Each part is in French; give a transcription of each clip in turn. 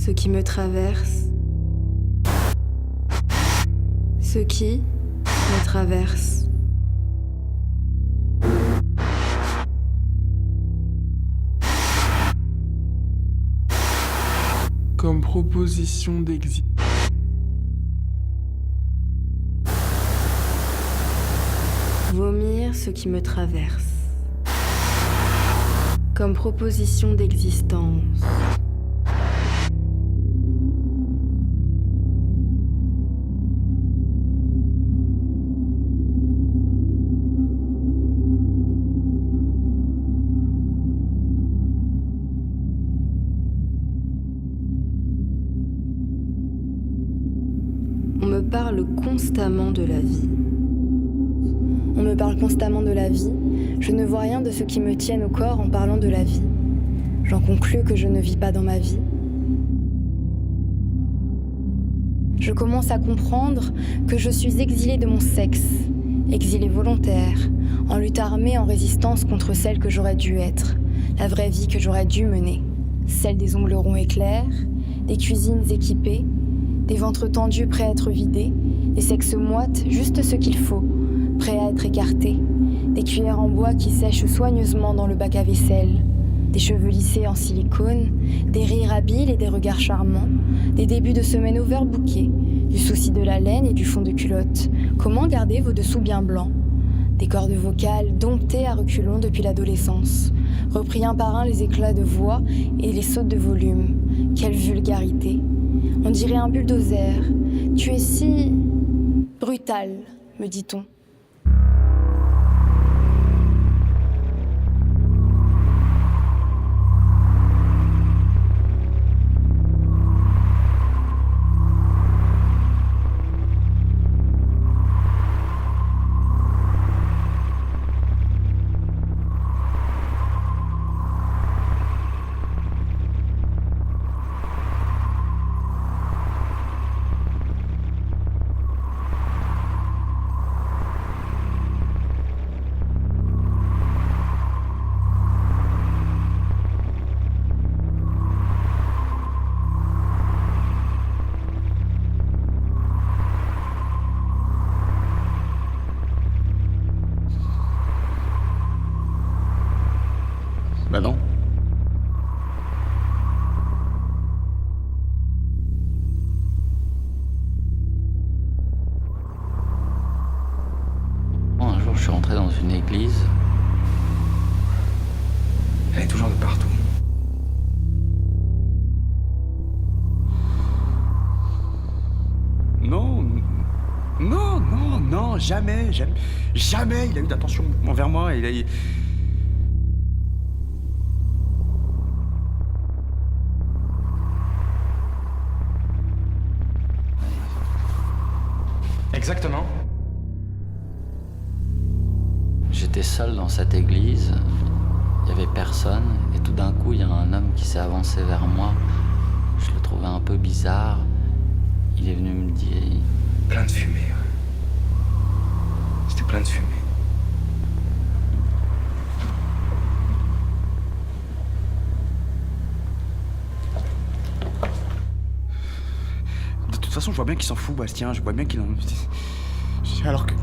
ce qui me traverse, ce qui me traverse. Comme proposition d'exit. Vomir ce qui me traverse. Comme proposition d'existence. On me parle constamment de la vie. On me parle constamment de la vie. Je ne vois rien de ce qui me tienne au corps en parlant de la vie. J'en conclus que je ne vis pas dans ma vie. Je commence à comprendre que je suis exilée de mon sexe, exilée volontaire, en lutte armée en résistance contre celle que j'aurais dû être, la vraie vie que j'aurais dû mener, celle des ongles ronds et clairs, des cuisines équipées, des ventres tendus prêts à être vidés, des sexes moites, juste ce qu'il faut, prêts à être écartés, des cuillères en bois qui sèchent soigneusement dans le bac à vaisselle, des cheveux lissés en silicone, des rires habiles et des regards charmants, des débuts de semaine overbookés, du souci de la laine et du fond de culotte. Comment garder vos dessous bien blancs? Des cordes vocales domptées à reculons depuis l'adolescence, repris un par un les éclats de voix et les sautes de volume. Quelle vulgarité! On dirait un bulldozer. Tu es si brutal, me dit-on. Bah non. Un jour, je suis rentré dans une église. Elle est toujours de partout. Non, jamais il a eu d'attention envers moi. Exactement. J'étais seul dans cette église. Il n'y avait personne. Et tout d'un coup, il y a un homme qui s'est avancé vers moi. Je le trouvais un peu bizarre. Il est venu me dire... Plein de fumée. Ouais. C'était plein de fumée. De toute façon, je vois bien qu'il s'en fout, Bastien. Je vois bien qu'il en... Alors que...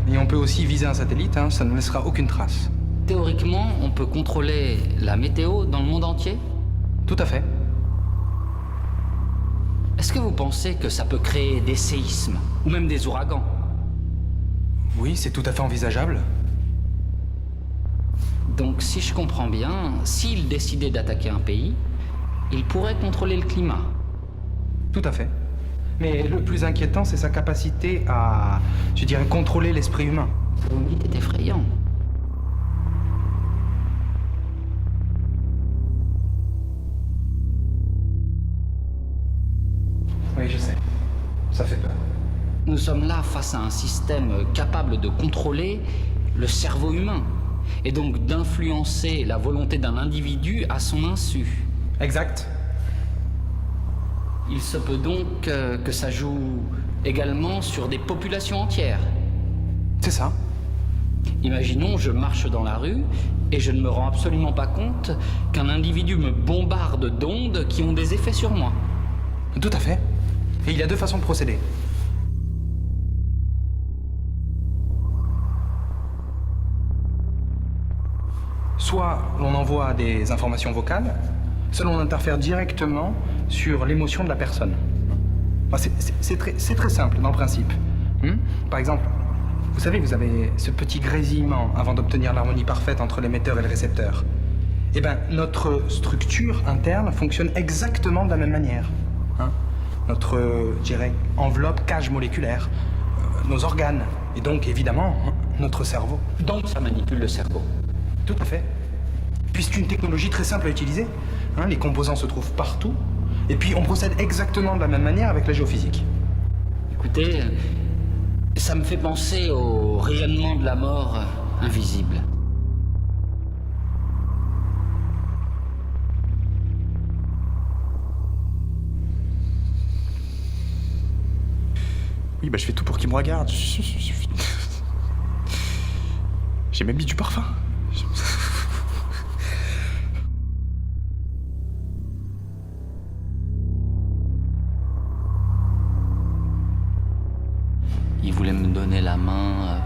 Et on peut aussi viser un satellite, hein, ça ne laissera aucune trace. Théoriquement, on peut contrôler la météo dans le monde entier? Tout à fait. Est-ce que vous pensez que ça peut créer des séismes ou même des ouragans? Oui, c'est tout à fait envisageable. Donc, si je comprends bien, s'il décidait d'attaquer un pays, il pourrait contrôler le climat. Tout à fait. Mais le plus inquiétant, c'est sa capacité à, je dirais, contrôler l'esprit humain. Vous me dites, c'est effrayant. Oui, je sais. Ça fait peur. Nous sommes là face à un système capable de contrôler le cerveau humain et donc d'influencer la volonté d'un individu à son insu. Exact. Il se peut donc que ça joue également sur des populations entières. C'est ça. Imaginons, je marche dans la rue Et je ne me rends absolument pas compte qu'un individu me bombarde d'ondes qui ont des effets sur moi. Tout à fait. Et il y a deux façons de procéder. Soit l'on envoie des informations vocales, soit l'on interfère directement sur l'émotion de la personne. Enfin, c'est très simple dans le principe. Par exemple, vous savez, vous avez ce petit grésillement avant d'obtenir l'harmonie parfaite entre l'émetteur et le récepteur. Eh bien, notre structure interne fonctionne exactement de la même manière. Notre, je dirais, enveloppe, cage moléculaire, nos organes, et donc, évidemment, notre cerveau. Donc ça manipule le cerveau. Tout à fait. Puis c'est une technologie très simple à utiliser. Les composants se trouvent partout. Et puis on procède exactement de la même manière avec la géophysique. Écoutez, ça me fait penser au rayonnement de la mort invisible. Oui, bah je fais tout pour qu'il me regarde. J'ai même mis du parfum. Il voulait me donner la main.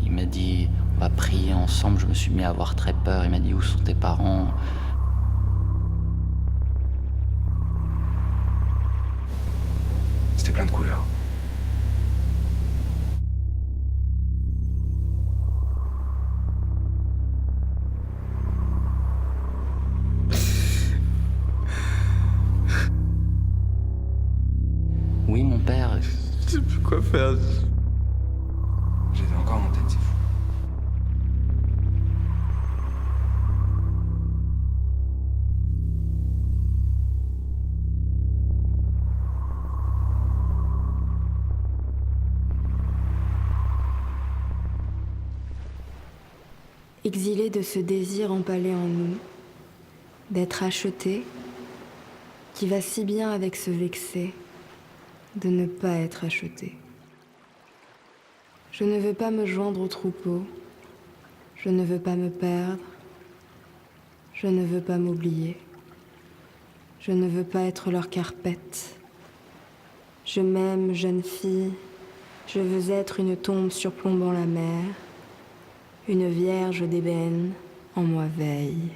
Il m'a dit, on va prier ensemble. Je me suis mis à avoir très peur. Il m'a dit, où sont tes parents? C'était plein de couleurs. Oui, mon père. Je sais plus quoi faire. Je les ai encore en tête, c'est fou. Exilé de ce désir empalé en nous, d'être acheté, qui va si bien avec ce vexé de ne pas être acheté. Je ne veux pas me joindre au troupeau, je ne veux pas me perdre, je ne veux pas m'oublier, je ne veux pas être leur carpette. Je m'aime, jeune fille, je veux être une tombe surplombant la mer, une vierge d'ébène en moi veille.